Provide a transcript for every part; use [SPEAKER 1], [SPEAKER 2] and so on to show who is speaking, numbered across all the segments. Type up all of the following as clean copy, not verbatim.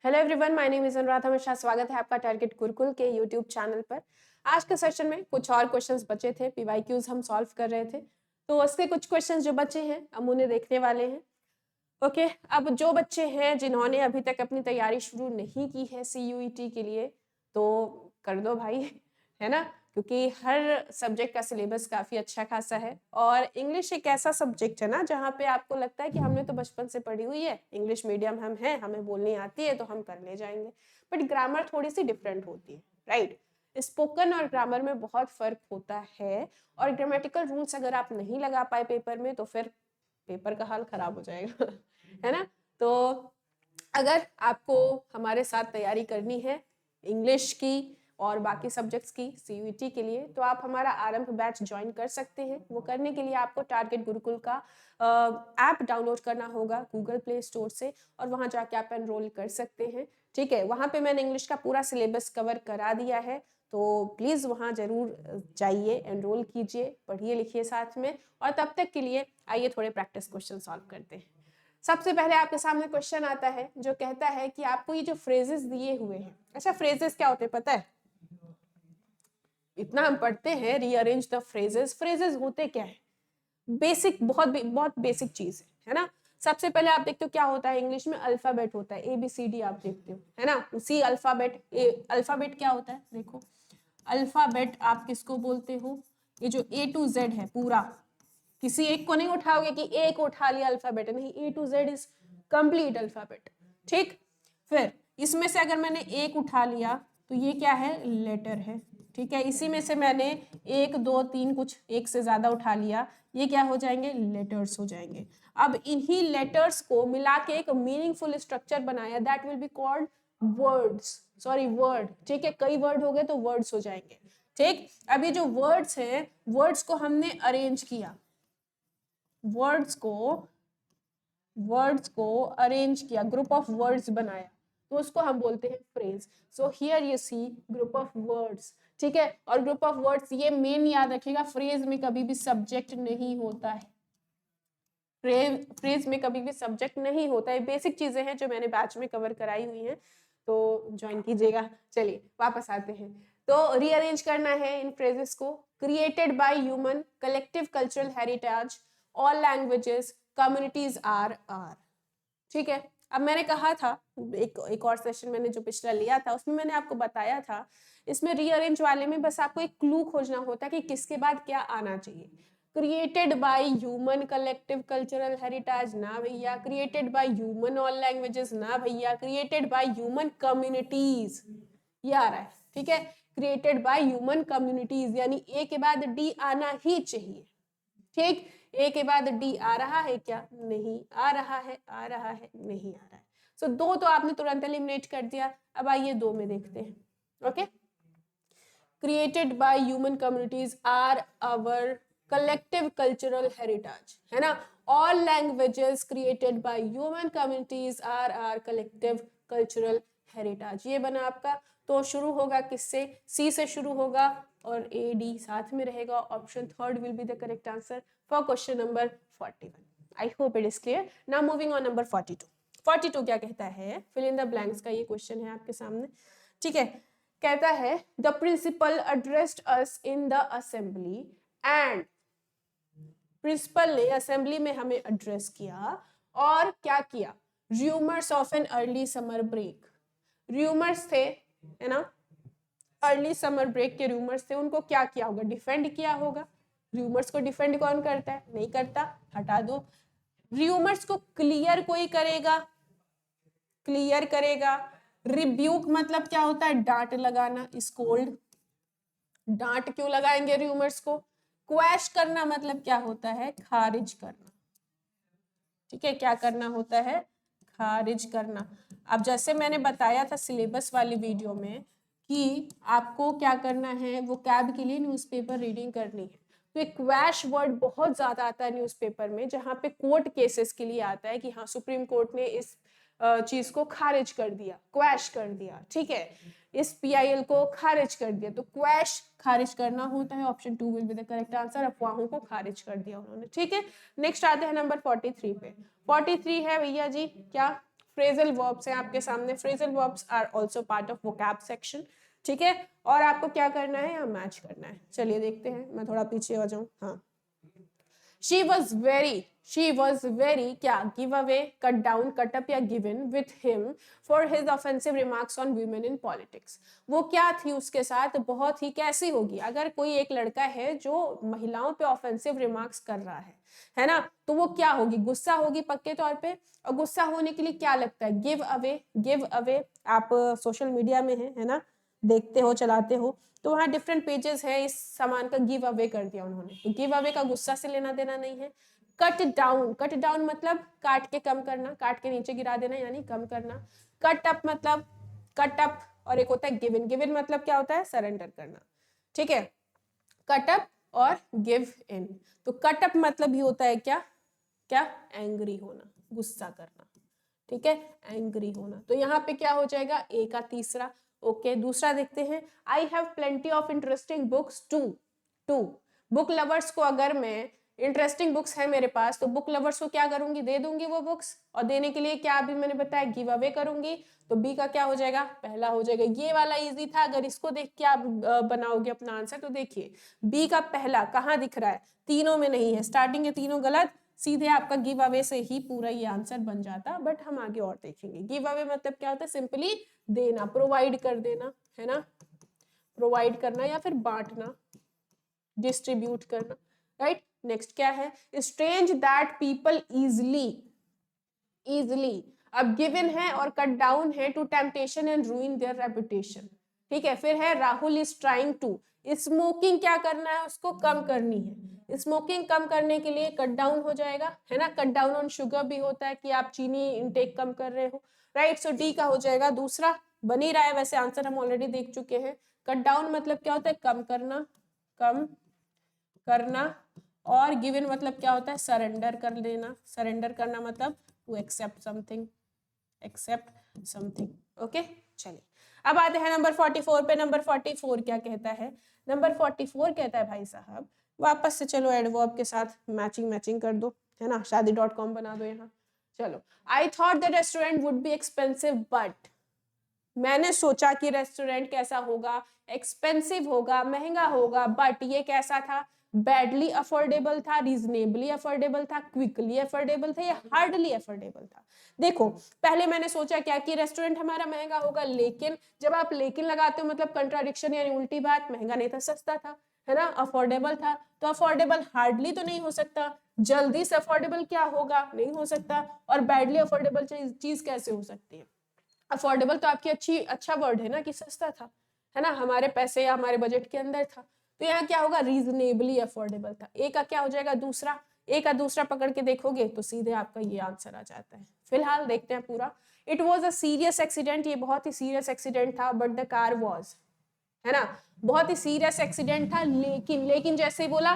[SPEAKER 1] Hello everyone, my name is Anuradha Mishra. स्वागत है आपका टारगेट गुरुकुल के यूट्यूब चैनल पर। आज के सेशन में कुछ और क्वेश्चंस बचे थे, पीवाईक्यूज हम सॉल्व कर रहे थे, तो उसके कुछ क्वेश्चंस जो बचे हैं हम उन्हें देखने वाले हैं। ओके, अब जो बच्चे हैं जिन्होंने अभी तक अपनी तैयारी शुरू नहीं की है CUET के लिए, तो कर दो भाई, है ना, क्योंकि हर सब्जेक्ट का सिलेबस काफी अच्छा खासा है और इंग्लिश एक ऐसा सब्जेक्ट है ना जहाँ पे आपको लगता है कि हमने तो बचपन से पढ़ी हुई है, इंग्लिश मीडियम हम हैं, हमें बोलनी आती है तो हम कर ले जाएंगे, बट ग्रामर थोड़ी सी डिफरेंट होती है, राइट। स्पोकन और ग्रामर में बहुत फर्क होता है और ग्रामेटिकल रूल्स अगर आप नहीं लगा पाए पेपर में तो फिर पेपर का हाल खराब हो जाएगा है ना। तो अगर आपको हमारे साथ तैयारी करनी है इंग्लिश की और बाकी सब्जेक्ट्स की CUET के लिए, तो आप हमारा आरंभ बैच ज्वाइन कर सकते हैं। वो करने के लिए आपको टारगेट गुरुकुल का ऐप डाउनलोड करना होगा गूगल प्ले स्टोर से और वहां जाके आप एनरोल कर सकते हैं। ठीक है, वहां पे मैंने इंग्लिश का पूरा सिलेबस कवर करा दिया है, तो प्लीज़ वहाँ जरूर जाइए, एनरोल कीजिए, पढ़िए लिखिए साथ में। और तब तक के लिए आइए थोड़े प्रैक्टिस क्वेश्चन सॉल्व करते हैं। सबसे पहले आपके सामने क्वेश्चन आता है जो कहता है कि आपको ये जो फ्रेजेस दिए हुए हैं, अच्छा फ्रेजेस क्या होते हैं पता है? इतना हम पढ़ते हैं रीअरेंज द फ्रेजेस, फ्रेजेस होते क्या है? बेसिक, बहुत बेसिक चीज है ना। सबसे पहले आप देखते हो क्या होता है इंग्लिश में, अल्फाबेट होता है, ABCD आप देखते हो, है ना। उसी अल्फाबेट, अल्फाबेट क्या होता है देखो, अल्फाबेट आप किसको बोलते हो? ये जो A to Z है पूरा, किसी एक को नहीं उठाओगे कि एक उठा लिया अल्फाबेट, नहीं, A to Z is complete alphabet. ठीक, फिर इसमें से अगर मैंने एक उठा लिया तो ये क्या है? लेटर है। ठीक है, इसी में से मैंने एक दो तीन कुछ एक से ज्यादा उठा लिया, ये क्या हो जाएंगे? लेटर्स हो जाएंगे। अब इन्हीं लेटर्स को मिला के एक मीनिंगफुल स्ट्रक्चर बनाया, that will be called words, sorry word. ठीक है, कई वर्ड हो गए तो वर्ड्स हो जाएंगे। ठीक, अब ये जो वर्ड्स हैं, वर्ड्स को हमने अरेंज किया, वर्ड्स को अरेंज किया, ग्रुप ऑफ वर्ड्स बनाया, तो उसको हम बोलते हैं phrase. So here you see group of words. ठीक है, और ग्रुप ऑफ वर्ड्स ये मेन याद रखिएगा, फ्रेज में कभी भी सब्जेक्ट नहीं होता है, फ्रेज में कभी भी सब्जेक्ट नहीं होता है। बेसिक चीजें हैं जो मैंने बैच में कवर कराई हुई हैं, तो ज्वाइन कीजिएगा। चलिए वापस आते हैं, तो रीअरेंज करना है इन फ्रेजेस को। Created by human, collective cultural heritage, all languages, communities are. ठीक है, अब मैंने कहा था एक और सेशन मैंने जो पिछला लिया था उसमें मैंने आपको बताया था, इसमें रीअरेंज वाले में बस आपको एक क्लू खोजना होता है कि किसके बाद क्या आना चाहिए। Created by human collective cultural heritage ना भैया, created by human all languages ना भैया, क्रिएटेड बाय ह्यूमन कम्युनिटीज ये आ रहा है। ठीक है, क्रिएटेड बाय ह्यूमन कम्युनिटीज, यानी ए के बाद डी आना ही चाहिए। ठीक, ए के बाद डी आ रहा है क्या? नहीं आ रहा है, आ रहा है, नहीं आ रहा है। सो दो तो आपने तुरंत एलिमिनेट कर दिया। अब आइए दो में देखते हैं। Okay, created by human communities are our collective cultural heritage, है ना। All languages created by human communities are our collective cultural heritage, ये बना आपका। तो शुरू होगा किससे? सी से शुरू होगा और ए डी साथ में रहेगा। Option third will be the correct answer for question number 41। I hope it is clear. Now moving on number 42। 42 क्या कहता है? फिल इन द ब्लैंक्स का ये क्वेश्चन है आपके सामने। ठीक है, कहता है the principal addressed us in the assembly and, principal ने असेंबली में हमें एड्रेस किया और क्या किया? Rumours of an early summer break, rumours थे, है ना, अर्ली समर ब्रेक के रूमर्स थे, उनको क्या किया होगा? डिफेंड किया होगा। रूमर्स को डिफेंड कौन करता है? नहीं करता, हटा दो। रूमर्स को क्लियर कोई करेगा, क्लियर करेगा। रिब्यूक मतलब क्या होता है? डांट लगाना, स्कोल्ड। डांट क्यों लगाएंगे रूमर्स को? क्वैश करना मतलब क्या होता है? खारिज करना। ठीक है, क्या करना होता है? खारिज करना। अब जैसे मैंने बताया था सिलेबस वाली वीडियो में कि आपको क्या करना है, वो कैब के लिए न्यूज़पेपर रीडिंग करनी है। तो एक क्वैश वर्ड बहुत ज्यादा आता है न्यूज़पेपर में, जहां पे कोर्ट केसेस के लिए आता है कि हाँ सुप्रीम कोर्ट ने इस चीज को खारिज कर दिया, क्वैश कर दिया। ठीक है, इस PIL को खारिज कर दिया, तो क्वैश खारिज करना होता है। Option 2 will be the correct answer. अफवाहों को खारिज कर दिया उन्होंने। ठीक है, नेक्स्ट आते हैं नंबर 43 पे। 43 है भैया जी क्या? फ्रेजल वर्ब्स हैं आपके सामने, phrasal verbs are also part of vocab section, ठीक है। और आपको क्या करना है, यहाँ मैच करना है। चलिए देखते हैं, मैं थोड़ा पीछे हो जाऊं। हाँ, she was very क्या, give away, cut down, cut up या given with him for his offensive remarks on women in politics। वो क्या थी उसके साथ, बहुत ही कैसी होगी, अगर कोई एक लड़का है जो महिलाओं पे ऑफेंसिव रिमार्क्स कर रहा है ना, तो वो क्या होगी, गुस्सा होगी पक्के तौर पे। और गुस्सा होने के लिए क्या लगता है, गिव अवे। आप सोशल मीडिया में है ना, देखते हो, चलाते हो, तो वहाँ डिफरेंट पेजेस है, इस सामान का गिव अवे कर दिया उन्होंने, तो गिव अवे का गुस्सा से लेना देना नहीं है। कट डाउन मतलब काट के कम करना, काट के नीचे गिरा देना यानी कम करना। कट अप मतलब कट अप, और एक होता है गिवन मतलब क्या होता है, सरेंडर करना, ठीक है। कट अप और गिव इन। तो कट अप मतलब ही होता है क्या, एंग्री होना, गुस्सा करना, ठीक है, एंग्री होना। तो यहाँ पे क्या हो जाएगा, ए का तीसरा। ओके, दूसरा देखते हैं, I have plenty of interesting books to book lovers को, अगर मैं इंटरेस्टिंग बुक्स है मेरे पास, तो बुक लवर्स को क्या करूंगी, दे दूंगी वो बुक्स। और देने के लिए क्या अभी मैंने बताया, गिव अवे करूंगी। तो बी का क्या हो जाएगा, पहला हो जाएगा। ये वाला इजी था, अगर इसको देख के आप बनाओगे अपना आंसर, तो देखिए बी का पहला कहाँ दिख रहा है, तीनों में नहीं है, स्टार्टिंग के तीनों गलत, सीधे आपका गिव अवे से ही पूरा ये आंसर बन जाता। बट हम आगे और देखेंगे। गिव अवे मतलब क्या होता है, सिंपली देना, प्रोवाइड कर देना, है ना, प्रोवाइड करना या फिर बांटना, डिस्ट्रीब्यूट करना, राइट। नेक्स्ट क्या है, स्ट्रेंज दैट पीपल इजली, अब गिवन है और कट डाउन है, to temptation and ruin their reputation, ठीक है। फिर है Rahul is trying to, smoking क्या करना है, उसको कम करनी है, स्मोकिंग कम करने के लिए कट डाउन हो जाएगा, है ना। कट डाउन ऑन शुगर भी होता है कि आप चीनी इनटेक कम कर रहे हो, राइट। सो डी का हो जाएगा दूसरा, बन ही रहा है वैसे आंसर, हम ऑलरेडी देख चुके हैं। कट डाउन मतलब क्या होता है, कम करना, और गिवन मतलब क्या होता है, सरेंडर कर देना, सरेंडर करना मतलब टू एक्सेप्ट समथिंग, ओके। चलिए अब आते हैं नंबर 44 पे। नंबर 44 क्या कहता है, नंबर 44 कहता है भाई साहब, वापस से चलो एडवर्ब के साथ मैचिंग कर दो, है ना, शादी.com बना दो यहाँ। चलो, I thought the restaurant would be expensive but, मैंने सोचा कि रेस्टोरेंट कैसा होगा, एक्सपेंसिव होगा, महंगा होगा, बट ये कैसा था, बैडली अफोर्डेबल था, रीजनेबली अफोर्डेबल था, क्विकली अफोर्डेबल था, या हार्डली अफोर्डेबल था। देखो, पहले मैंने सोचा क्या कि रेस्टोरेंट हमारा महंगा होगा, लेकिन जब आप लेकिन लगाते हो मतलब कंट्राडिक्शन यानी उल्टी बात, महंगा नहीं था, सस्ता था, है ना, अफोर्डेबल था। तो अफोर्डेबल हार्डली तो नहीं हो सकता, जल्दी से अफोर्डेबल क्या होगा, नहीं हो सकता, और बैडली अफोर्डेबल चीज कैसे हो सकती है। अफोर्डेबल तो आपकी अच्छा वर्ड है ना, कि सस्ता था, है ना, हमारे पैसे या हमारे बजट के अंदर था। तो यहाँ क्या होगा, रीजनेबली अफोर्डेबल था। ए का क्या हो जाएगा, दूसरा। ए का दूसरा पकड़ के देखोगे तो सीधे आपका ये आंसर आ जाता है। फिलहाल देखते हैं पूरा। It was a serious accident, ये बहुत ही सीरियस एक्सीडेंट था, बट द कार वॉज, है ना, बहुत ही सीरियस एक्सीडेंट था, लेकिन जैसे ही बोला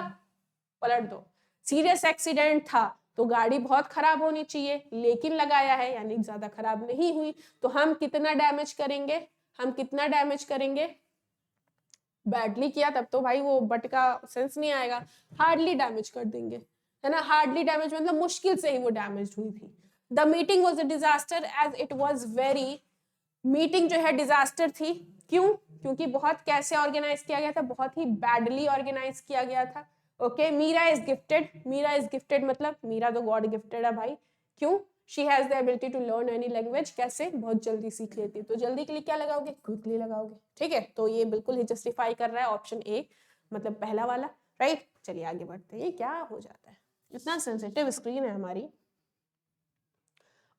[SPEAKER 1] पलट दो, सीरियस एक्सीडेंट था तो गाड़ी बहुत खराब होनी चाहिए, लेकिन लगाया है यानी ज्यादा खराब नहीं हुई, तो हम कितना डैमेज करेंगे, बैडली किया तब तो भाई वो बट का सेंस नहीं आएगा, हार्डली डैमेज कर देंगे, है ना। हार्डली डैमेज मतलब मुश्किल से ही वो डैमेज हुई थी। The meeting was a disaster as it was very, meeting जो है डिजास्टर थी, क्यों, क्योंकि बहुत कैसे ऑर्गेनाइज किया गया था, बहुत ही बैडली ऑर्गेनाइज किया गया था। ओके, मीरा इज गिफ्टेड मतलब मीरा तो गॉड गिफ्टेड है भाई, क्यों, she has the ability to learn any language, कैसे, बहुत जल्दी सीख लेती है। तो जल्दी के लिए क्या लगाओगे, क्विकली लगाओगे, ठीक है। तो ये बिल्कुल ही जस्टिफाई कर रहा है ऑप्शन ए, मतलब पहला वाला, राइट। चलिए आगे बढ़ते हैं, ये क्या हो जाता है, इतना सेंसिटिव स्क्रीन है हमारी।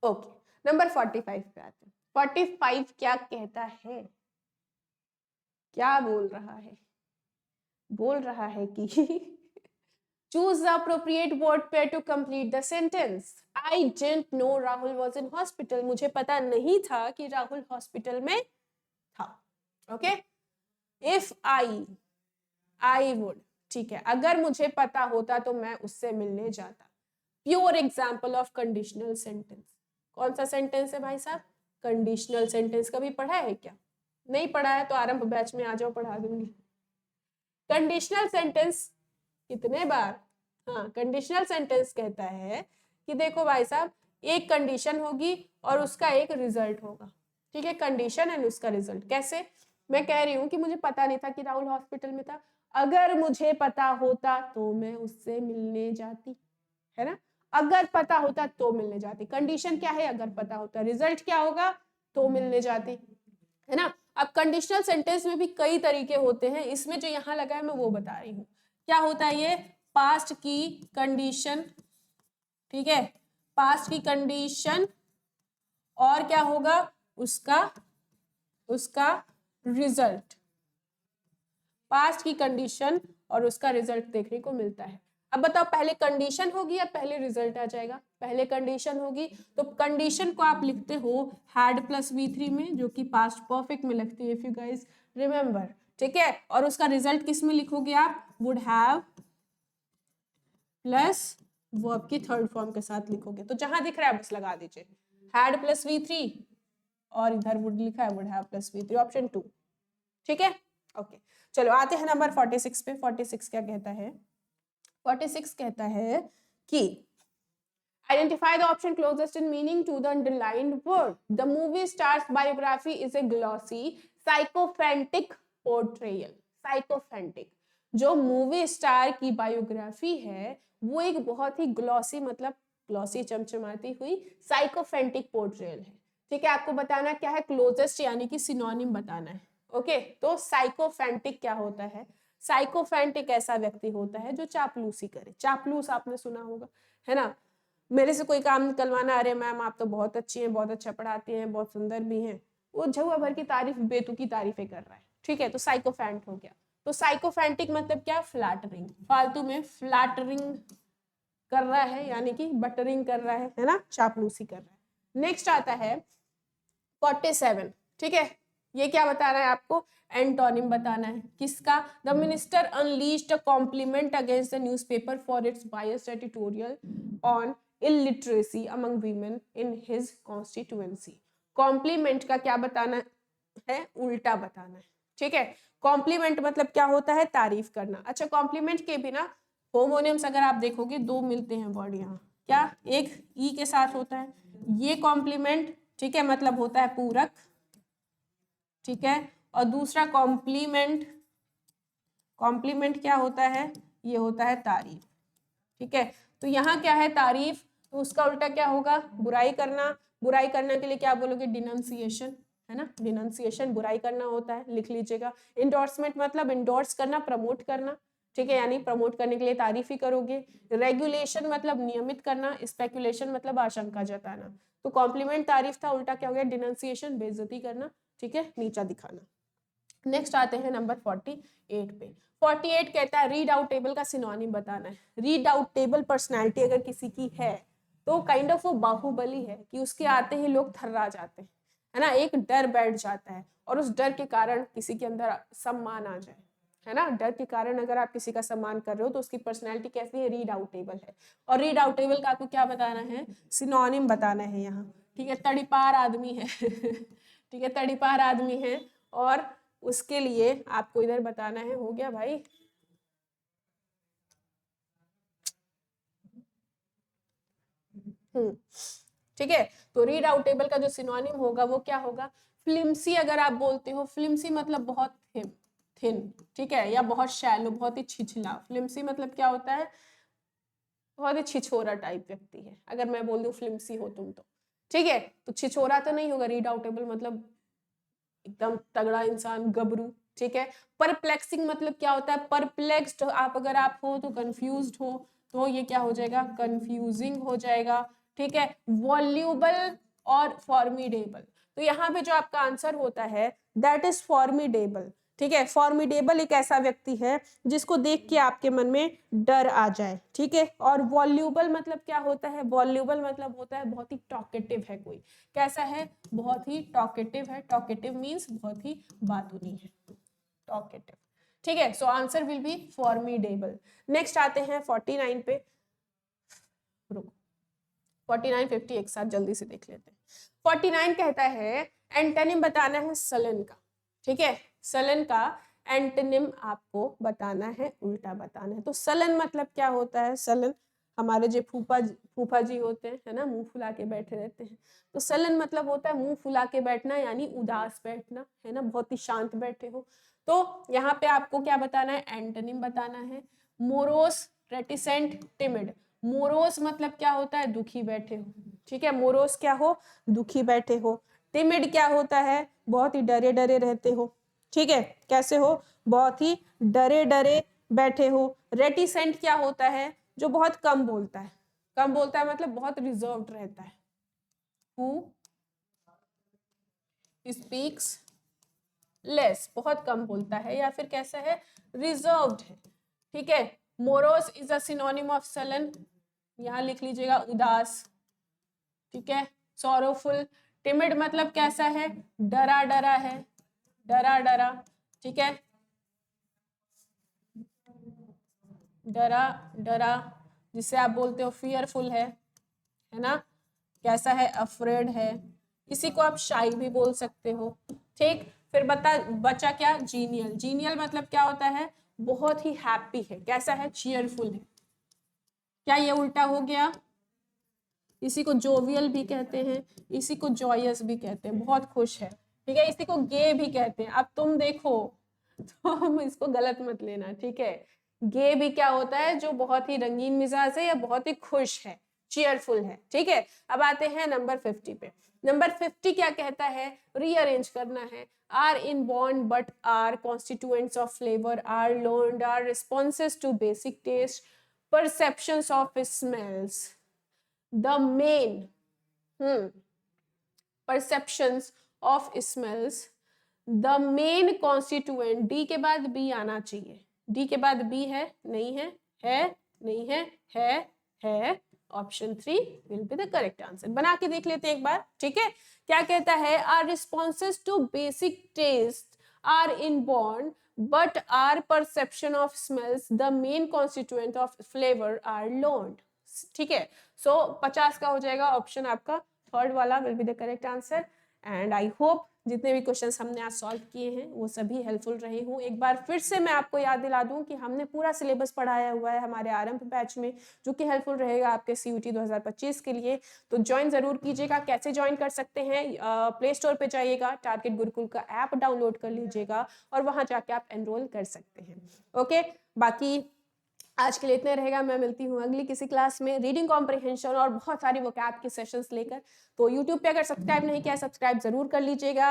[SPEAKER 1] ओके, नंबर 45 पे आते हैं। 45 क्या कहता है, क्या बोल रहा है कि choose the appropriate word pair to complete the sentence. I didn't know Rahul was in hospital. मुझे पता नहीं था कि राहुल हॉस्पिटल में था। ओके, if I would, ठीक है, अगर मुझे पता होता तो मैं उससे मिलने जाता। Pure example of conditional sentence. कौन सा सेंटेंस है भाई साहब, कंडीशनल सेंटेंस। कभी पढ़ा है क्या, नहीं पढ़ा है तो आरंभ बैच में आ जाओ, पढ़ा दूंगी। कंडीशनल सेंटेंस कितने बार, हाँ, कंडीशनल सेंटेंस कहता है कि देखो भाई साहब, एक कंडीशन होगी और उसका एक रिजल्ट होगा, ठीक है, कंडीशन एंड उसका रिजल्ट। कैसे? मैं कह रही हूँ कि मुझे पता नहीं था कि राहुल हॉस्पिटल में था, अगर मुझे पता होता तो मैं उससे मिलने जाती, है ना, अगर पता होता तो मिलने जाती। कंडीशन क्या है? अगर पता होता। रिजल्ट क्या होगा? तो मिलने जाती, है ना। अब कंडीशनल सेंटेंस में भी कई तरीके होते हैं, इसमें जो यहाँ लगा है मैं वो बता रही हूँ। क्या होता है ये? पास्ट की कंडीशन, ठीक है, पास्ट की कंडीशन और क्या होगा? उसका रिजल्ट। पास्ट की कंडीशन और उसका रिजल्ट देखने को मिलता है। अब बताओ पहले कंडीशन होगी या पहले रिजल्ट आ जाएगा? पहले कंडीशन होगी, तो कंडीशन को आप लिखते हो हैड प्लस V3 में, जो कि पास्ट परफेक्ट में लगती है, इफ यू गाइस रिमेंबर, ठीक है। और उसका रिजल्ट किस में लिखोगे आप? वुड हैव प्लस वर्ब की थर्ड फॉर्म के साथ लिखोगे। तो जहां दिख रहा है बस लगा दीजिए, हैड प्लस V3 और इधर वुड लिखा है would have plus V3, option 2, ठीक है। ओके, चलो आते हैं नंबर 46 पे। 46 क्या कहता है? 46 कहता है कि identify the option closest in meaning to the underlined word. The movie star's biography is a glossy sycophantic portrayal. Sycophantic, जो मूवी स्टार की बायोग्राफी है वो एक बहुत ही ग्लॉसी, मतलब ग्लॉसी चमचमाती हुई साइकोफेंटिक पोर्ट्रेयल है, ठीक है। आपको बताना क्या है? क्लोजेस्ट यानी कि सिनोनिम बताना है। ओके, तो साइकोफेंटिक क्या होता है? साइकोफेंटिक ऐसा व्यक्ति होता है जो चापलूसी करे। चापलूस आपने सुना होगा, है ना। मेरे से कोई काम निकलवाना, अरे मैम आप तो बहुत अच्छी हैं, बहुत अच्छा पढ़ाती हैं, बहुत सुंदर भी हैं, वो झुआ भर की तारीफ, बेतुकी तारीफें कर रहा है, ठीक है, तो साइकोफेंट हो गया। तो साइकोफेंटिक मतलब क्या? फ्लैटरिंग, फालतू में फ्लैटरिंग कर रहा है, यानी कि बटरिंग कर रहा है ना, चापलूसी कर रहा है। नेक्स्ट आता है 47, ठीक है। ये क्या बता रहा है आपको? एंटोनिम बताना है। किसका? The minister unleashed a compliment against the newspaper for its biased editorial on illiteracy among women in his constituency. Compliment का क्या बताना है? उल्टा बताना है, ठीक है। कॉम्प्लीमेंट मतलब क्या होता है? तारीफ करना। अच्छा, कॉम्प्लीमेंट के बिना होमोनिम्स अगर आप देखोगे दो मिलते हैं वर्ड यहाँ, क्या? एक ई के साथ होता है, ये कॉम्प्लीमेंट, ठीक है, मतलब होता है पूरक, ठीक है। और दूसरा कॉम्प्लीमेंट, कॉम्प्लीमेंट क्या होता है? ये होता है तारीफ, ठीक है। तो यहाँ क्या है? तारीफ, तो उसका उल्टा क्या होगा? बुराई करना। बुराई करने के लिए क्या बोलोगे? डिनंसिएशन, है ना, डिनंसिएशन बुराई करना होता है, लिख लीजिएगा। इंडोर्समेंट मतलब इंडोर्स करना, प्रमोट करना, ठीक है, यानी प्रमोट करने के लिए तारीफ ही करोगे। रेगुलेशन मतलब नियमित करना। स्पेकुलेशन मतलब आशंका जताना। तो कॉम्प्लीमेंट तारीफ था, उल्टा क्या हो गया? डिनंसिएशन, बेइज्जती करना, ठीक है, नीचा दिखाना। नेक्स्ट आते हैं नंबर 48 पे। 48 कहता है रीड आउट टेबल का सिनोनिम बताना है। रीड आउट टेबल पर्सनैलिटी अगर किसी की है तो काइंड ऑफ वो बाहुबली है कि उसके आते ही लोग थर्रा जाते हैं, है ना, एक डर बैठ जाता है और उस डर के कारण किसी के अंदर सम्मान आ जाए, है ना। डर के कारण अगर आप किसी का सम्मान कर रहे हो तो उसकी पर्सनैलिटी कैसी है? रीड आउट टेबल है। और रीड आउट टेबल का आपको क्या बताना है? सिनोनिम बताना है यहाँ, ठीक है। तड़ीपार आदमी है ठीक है, तड़ीपार आदमी है, और उसके लिए आपको इधर बताना है। हो गया भाई? ठीक है। तो रीड आउट टेबल का जो सिनोनिम होगा वो क्या होगा? फ्लिम्सी अगर आप बोलते हो, फ्लिम्सी मतलब बहुत थिन, ठीक है, या बहुत शैलो, बहुत ही छिछला। फ्लिम्सी मतलब क्या होता है? बहुत ही छिछोरा टाइप व्यक्ति है, अगर मैं बोल दूं फ्लिम्सी हो तुम तो, ठीक है। तो छिछोरा तो नहीं होगा, रीड आउट टेबल मतलब एकदम तगड़ा इंसान, गबरू, ठीक है। परप्लेक्सिंग मतलब क्या होता है? परप्लेक्स्ड आप अगर आप हो तो कंफ्यूज्ड हो, तो ये क्या हो जाएगा? कंफ्यूजिंग हो जाएगा, ठीक है। वॉल्यूबल और फॉर्मिडेबल, तो यहाँ पे जो आपका आंसर होता है दैट इज फॉर्मिडेबल, ठीक है। फॉर्मिडेबल एक ऐसा व्यक्ति है जिसको देख के आपके मन में डर आ जाए, ठीक है। और वॉल्यूबल मतलब क्या होता है? वॉल्यूबल मतलब होता है बहुत ही टॉकेटिव है कोई। कैसा है? बहुत ही टॉकेटिव है। टॉकेटिव मीन्स बहुत ही बातूनी है, टॉकेटिव, ठीक है। So answer will be formidable. Next आते हैं 49 पे। रुको, 49 50 एक साथ जल्दी से देख लेते हैं। 49 कहता है एंटोनिम बताना है सलन का, ठीक है। सलन का एंटोनिम आपको बताना है, उल्टा बताना है। तो सलन मतलब क्या होता है? सलन हमारे जो फूफा जी होते हैं, है ना, मुंह फुला के बैठे रहते हैं। तो सलन मतलब होता है मुंह फुला के बैठना, यानी उदास बैठना, है ना, बहुत ही शांत बैठे हो। तो यहाँ पे आपको क्या बताना है, एंटोनिम बताना है। Morose, reticent, timid. मोरोस मतलब क्या होता है, दुखी बैठे हो, ठीक है, मोरोस क्या हो, दुखी बैठे हो। टिमिड क्या होता है, बहुत ही डरे डरे रहते हो, ठीक है, कैसे हो, बहुत ही डरे डरे बैठे हो। रेटिसेंट क्या होता है, जो बहुत कम बोलता है, कम बोलता है मतलब बहुत रिजर्व्ड रहता है, हु स्पीक्स लेस, बहुत कम बोलता है, या फिर कैसा है, रिजर्व्ड है, ठीक है। Morose is a synonym of sullen, यहां लिख लीजिएगा उदास, ठीक है। सॉरोफुल, टिमिड मतलब कैसा है, डरा डरा है, डरा डरा, ठीक है, डरा डरा, जिसे आप बोलते हो फियरफुल है ना, कैसा है, अफ्रेड है। इसी को आप शाई भी बोल सकते हो, ठीक। फिर बचा क्या, जीनियल। जीनियल मतलब क्या होता है, बहुत ही हैप्पी है, कैसा है, चीयरफुल है। क्या ये उल्टा हो गया, इसी को जोवियल भी कहते हैं, इसी को जॉयस भी कहते हैं, बहुत खुश है, ठीक है। इसी को गे भी कहते हैं। अब तुम देखो तो हम इसको गलत मत लेना, ठीक है। गे भी क्या होता है, जो बहुत ही रंगीन मिजाज है या बहुत ही खुश है, चीयरफुल है, ठीक है। अब आते हैं नंबर 50 पे। नंबर 50 क्या कहता है, रीअरेंज करना है। Are inborn but are constituents of flavour, are learned, are responses to basic taste, perceptions of smells, the main perceptions of smells, the main constituent। D के बाद बी आना चाहिए, डी के बाद बी है, नहीं है, है नहीं है, option 3 will be the correct answer. बना के देख लेते हैं एक बार, ठीक है। क्या कहता है, our responses to basic taste are inborn but our perception of smells, the main constituent of flavor, are learned, ठीक है। सो 50 का हो जाएगा ऑप्शन आपका थर्ड वाला will be the correct answer. And I hope जितने भी क्वेश्चंस हमने आज सॉल्व किए हैं वो सभी हेल्पफुल रहे हों। एक बार फिर से मैं आपको याद दिला दूं कि हमने पूरा सिलेबस पढ़ाया हुआ है हमारे आरंभ बैच में, जो कि हेल्पफुल रहेगा आपके CUT 2025 के लिए। तो ज्वाइन जरूर कीजिएगा। कैसे ज्वाइन कर सकते हैं, प्ले स्टोर पे जाइएगा, टारगेट गुरुकुल का ऐप डाउनलोड कर लीजिएगा और वहां जाके आप एनरोल कर सकते हैं। ओके, बाकी आज के लिए इतना रहेगा। मैं मिलती हूँ अगली किसी क्लास में रीडिंग कॉम्प्रिहेंशन और बहुत सारी वोकैब के सेशंस लेकर। तो यूट्यूब पे अगर सब्सक्राइब नहीं किया, सब्सक्राइब जरूर कर लीजिएगा।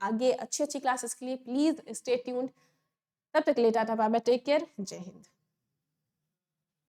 [SPEAKER 1] आगे अच्छी क्लासेस के लिए प्लीज स्टे ट्यून्ड। तब तक के लिए tata bye bye, take care, जय हिंद।